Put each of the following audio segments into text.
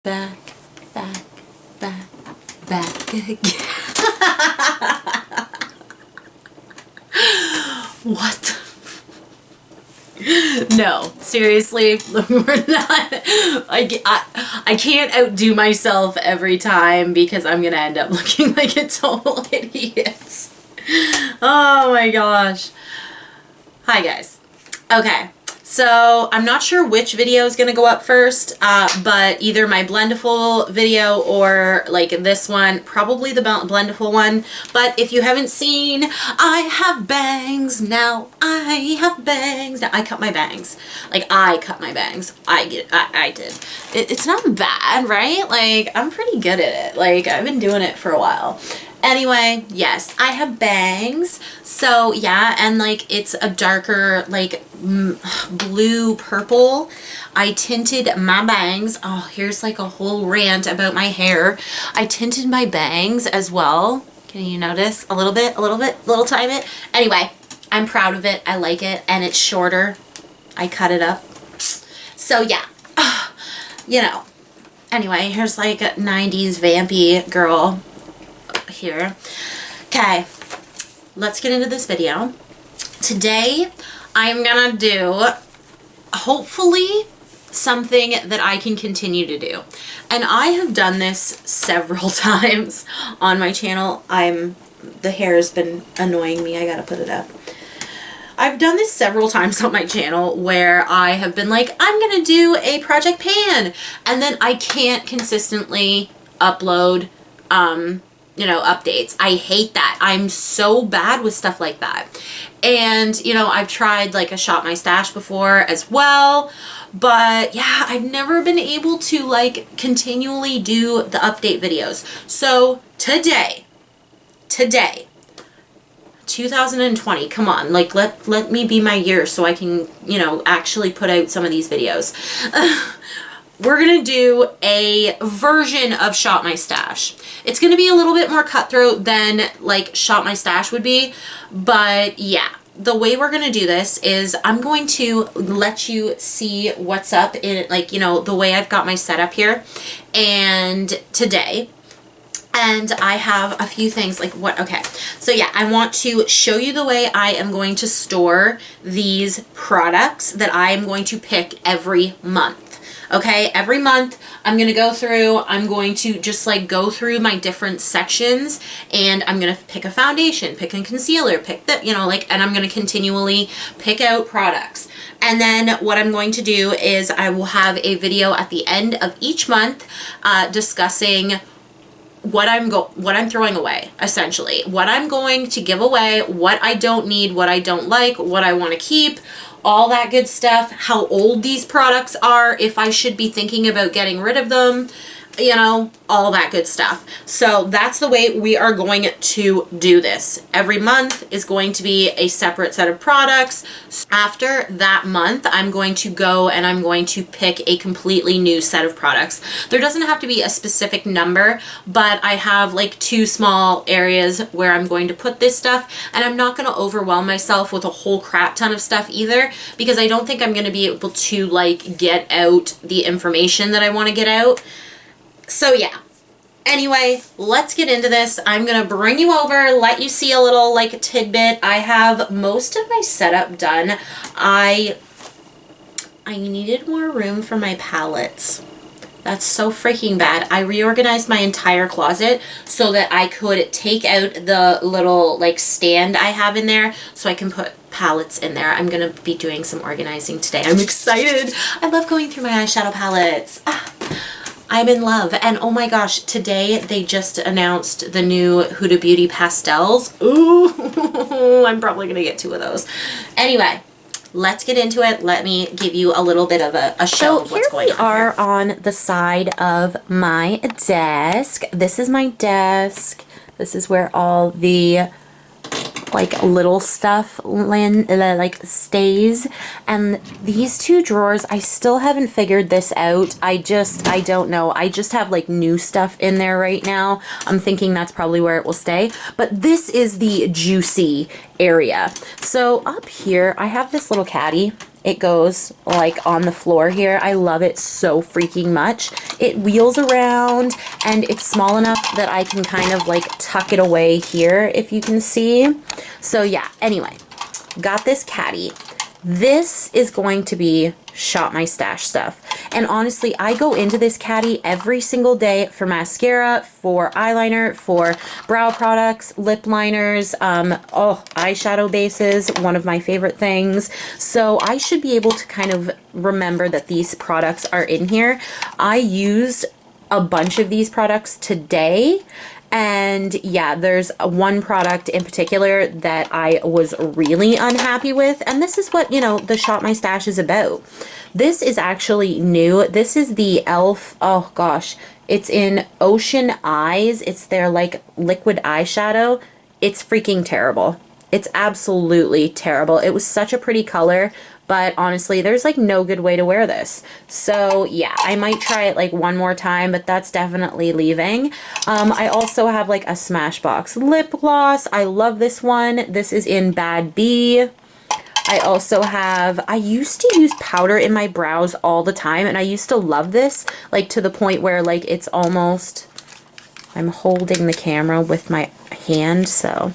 Back, back, back, back again. What? No, seriously, we're not. I can't outdo myself every time because I'm gonna end up looking like a total idiot. Oh my gosh. Hi guys. Okay. So I'm not sure which video is going to go up first, but either my Blendiful video or like this one, probably the Blendiful one. But if you haven't seen, I have bangs now. I have bangs now. I cut my bangs. Like I cut my bangs. I did. It's not bad, right? Like I'm pretty good at it. Like I've been doing it for a while. Anyway, yes, I have bangs. So yeah, and like it's a darker like blue purple. I tinted my bangs. Oh, here's like a whole rant about my hair. I tinted my bangs as well. Can you notice a little bit, little tiny bit? Anyway, I'm proud of it. I like it, and it's shorter. I cut it up. So yeah, you know. Anyway, here's like a 90s vampy girl here. Okay, let's get into this video. Today I'm gonna do hopefully something that I can continue to do, and I have done this several times on my channel. The hair has been annoying me. I gotta put it up. I've done this several times on my channel where I have been like, I'm gonna do a project pan, and then I can't consistently upload you know, updates. I hate that. I'm so bad with stuff like that. And, you know, I've tried like a Shop My Stash before as well, but yeah, I've never been able to like continually do the update videos. So today, 2020, come on, like let me be my year so I can, you know, actually put out some of these videos. We're gonna do a version of Shop My Stash. It's gonna be a little bit more cutthroat than like Shop My Stash would be, but yeah, the way we're gonna do this is I'm going to let you see what's up in it, like, you know, the way I've got my setup here and today. And I have a few things like okay. So yeah, I want to show you the way I am going to store these products that I am going to pick every month. Okay, every month I'm going to go through, I'm going to just like go through my different sections, and I'm going to pick a foundation, pick a concealer, pick the, you know, like, and I'm going to continually pick out products. And then what I'm going to do is I will have a video at the end of each month discussing what I'm throwing away, essentially. What I'm going to give away, what I don't need, what I don't like, what I want to keep, all that good stuff, how old these products are, if I should be thinking about getting rid of them, you know, all that good stuff. So that's the way we are going to do this. Every month is going to be a separate set of products. After that month, I'm going to go and I'm going to pick a completely new set of products. There doesn't have to be a specific number, but I have like 2 small areas where I'm going to put this stuff, and I'm not going to overwhelm myself with a whole crap ton of stuff either, because I don't think I'm going to be able to like get out the information that I want to get out. So yeah, anyway, let's get into this. I'm going to bring you over, let you see a little like tidbit. I have most of my setup done. I needed more room for my palettes. That's so freaking bad. I reorganized my entire closet so that I could take out the little like stand I have in there so I can put palettes in there. I'm going to be doing some organizing today. I'm excited. I love going through my eyeshadow palettes. I'm in love. And oh my gosh, today they just announced the new Huda Beauty pastels. Ooh, I'm probably gonna get 2 of those. Anyway, let's get into it. Let me give you a little bit of a show of what's going on. So here we are on the side of my desk. This is my desk. This is where all the like little stuff like stays, and these 2 drawers, I still haven't figured this out. I don't know. I just have like new stuff in there right now. I'm thinking that's probably where it will stay, but this is the juicy area. So up here I have this little caddy, It goes like on the floor here. I love it so freaking much. It wheels around and it's small enough that I can kind of like tuck it away here, if you can see. So yeah, anyway, got this caddy. This is going to be Shop My Stash stuff. And honestly, I go into this caddy every single day for mascara, for eyeliner, for brow products, lip liners, eyeshadow bases, one of my favorite things. So I should be able to kind of remember that these products are in here. I used a bunch of these products today. And yeah, there's one product in particular that I was really unhappy with. And this is what, you know, the Shop My Stash is about. This is actually new. This is the e.l.f. Oh gosh, it's in Ocean Eyes. It's their like liquid eyeshadow. It's freaking terrible. It's absolutely terrible. It was such a pretty color, but honestly, there's like no good way to wear this. So yeah, I might try it like one more time, but that's definitely leaving. I also have like a Smashbox lip gloss. I love this one. This is in Bad Bee. I also have, I used to use powder in my brows all the time, and I used to love this, like to the point where like it's almost, I'm holding the camera with my hand, so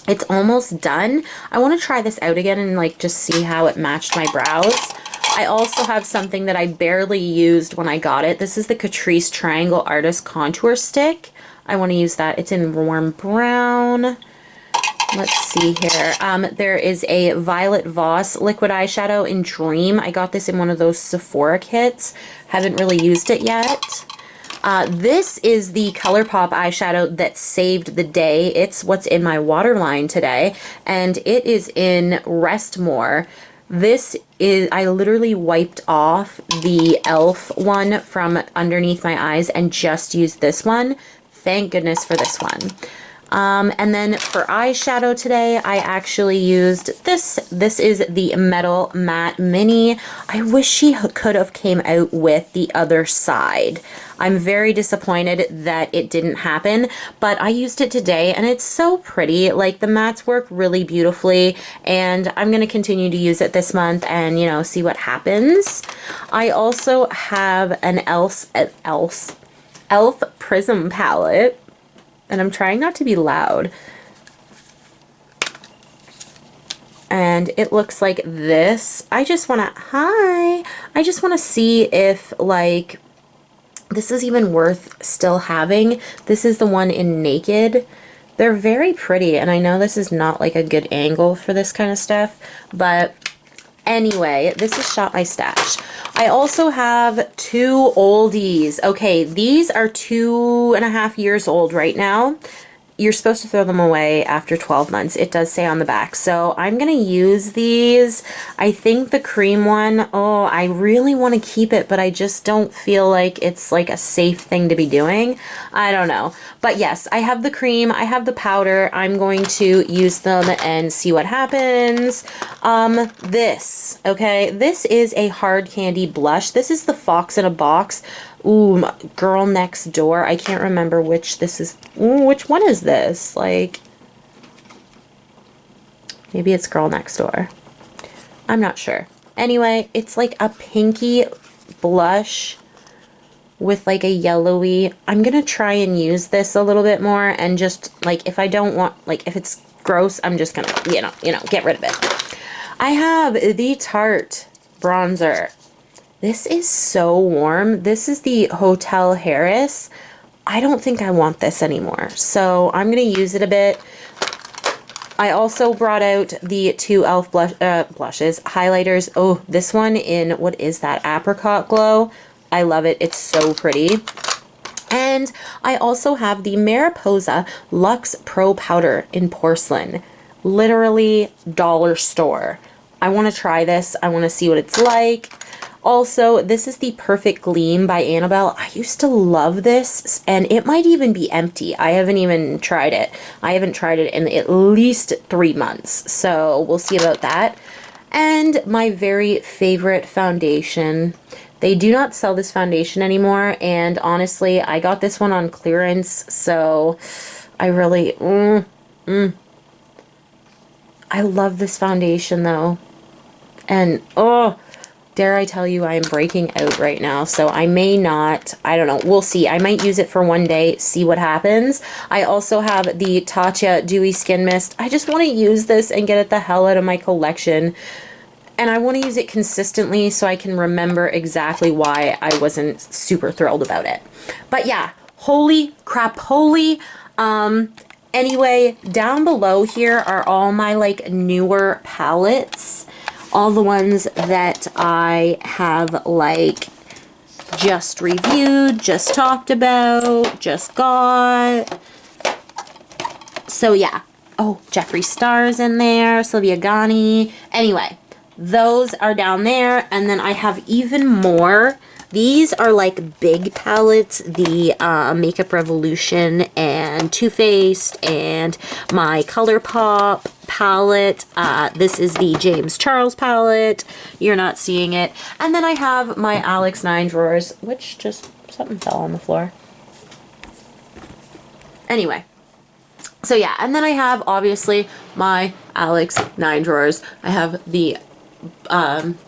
it's almost done. I want to try this out again and like just see how it matched my brows. I also have something that I barely used when I got it. This is the Catrice Triangle Artist Contour Stick. I want to use that. It's in warm brown. Let's see here. There is a Violet Voss liquid eyeshadow in Dream. I got this in one of those Sephora kits. Haven't really used it yet. This is the ColourPop eyeshadow that saved the day. It's what's in my waterline today, and it is in Rest More. This is, I literally wiped off the e.l.f. one from underneath my eyes and just used this one. Thank goodness for this one. And then for eyeshadow today, I actually used this. This is the Metal Matte Mini. I wish she could have came out with the other side. I'm very disappointed that it didn't happen, but I used it today and it's so pretty. Like the mattes work really beautifully, and I'm going to continue to use it this month and, you know, see what happens. I also have an e.l.f. Prism palette. And I'm trying not to be loud. And it looks like this. I just want to see if like this is even worth still having. This is the one in Naked. They're very pretty, and I know this is not like a good angle for this kind of stuff, but anyway, this is Shop My Stash. I also have two oldies. Okay, these are 2.5 years old right now. You're supposed to throw them away after 12 months. It does say on the back. So I'm going to use these. I think the cream one, oh, I really want to keep it, but I just don't feel like it's like a safe thing to be doing. I don't know. But yes, I have the cream. I have the powder. I'm going to use them and see what happens. This, okay, this is a hard candy blush. This is the Fox in a Box. Ooh, Girl Next Door. I can't remember which this is. Ooh, which one is this? Like, maybe it's Girl Next Door. I'm not sure. Anyway, it's like a pinky blush with like a yellowy. I'm gonna try and use this a little bit more, and just like if I don't want, like if it's gross, I'm just gonna, you know, get rid of it. I have the Tarte bronzer. This is so warm. This is the Hotel Harris. I don't think I want this anymore, so I'm going to use it a bit. I also brought out the two e.l.f. blushes, highlighters. Oh, this one in, what is that, Apricot Glow. I love it. It's so pretty. And I also have the Mariposa Luxe Pro Powder in Porcelain. Literally dollar store. I want to try this. I want to see what it's like. Also, this is the Perfect Gleam by Annabelle. I used to love this, and it might even be empty. I haven't even tried it. I haven't tried it in at least 3 months, so we'll see about that. And my very favorite foundation. They do not sell this foundation anymore, and honestly, I got this one on clearance, so I really, I love this foundation though. And, oh, dare I tell you, I am breaking out right now. So I may not, I don't know. We'll see. I might use it for one day, see what happens. I also have the Tatcha Dewy Skin Mist. I just want to use this and get it the hell out of my collection. And I want to use it consistently so I can remember exactly why I wasn't super thrilled about it. But yeah, holy crap, holy. Anyway, down below here are all my like newer palettes. All the ones that I have like just reviewed, just talked about, just got. So yeah. Oh, Jeffree Star's in there, Sylvia Ghani. Anyway. Those are down there, and then I have even more. These are like big palettes, the Makeup Revolution and Too Faced and my ColourPop palette. This is the James Charles palette. You're not seeing it. And then I have my Alex 9 drawers, which just, something fell on the floor. Anyway. So yeah, and then I have obviously my Alex 9 drawers. I have the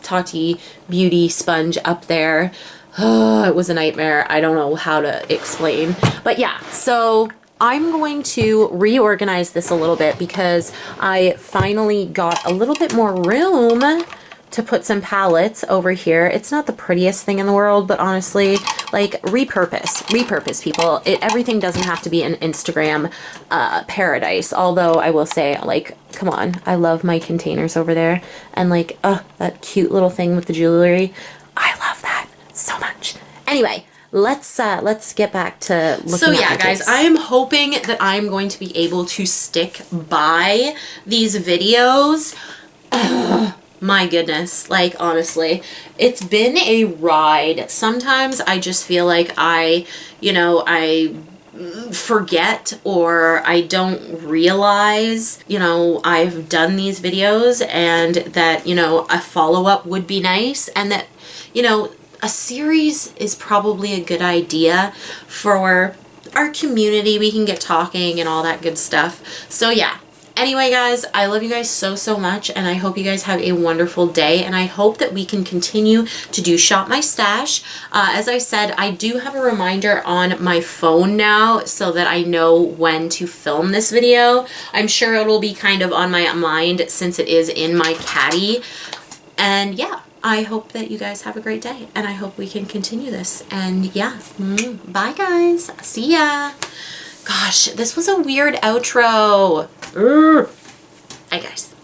Tati Beauty sponge up there. Oh, it was a nightmare. I don't know how to explain. But yeah, so I'm going to reorganize this a little bit because I finally got a little bit more room to put some palettes over here. It's not the prettiest thing in the world, but honestly, like repurpose people. Everything doesn't have to be an Instagram paradise. Although I will say, like, come on, I love my containers over there. And like, that cute little thing with the jewelry. I love that so much. Anyway, let's get back to looking so yeah, at guys, I am hoping that I'm going to be able to stick by these videos. My goodness, like, honestly, it's been a ride. Sometimes I just feel like I forget, or I don't realize, I've done these videos, and that, a follow-up would be nice, and that, a series is probably a good idea for our community. We can get talking and all that good stuff. So yeah. Anyway, guys, I love you guys so, so much, and I hope you guys have a wonderful day, and I hope that we can continue to do Shop My Stash. As I said, I do have a reminder on my phone now so that I know when to film this video. I'm sure it'll be kind of on my mind since it is in my caddy. And yeah, I hope that you guys have a great day, and I hope we can continue this. And yeah, bye, guys. See ya. Gosh, this was a weird outro. Bye, guys.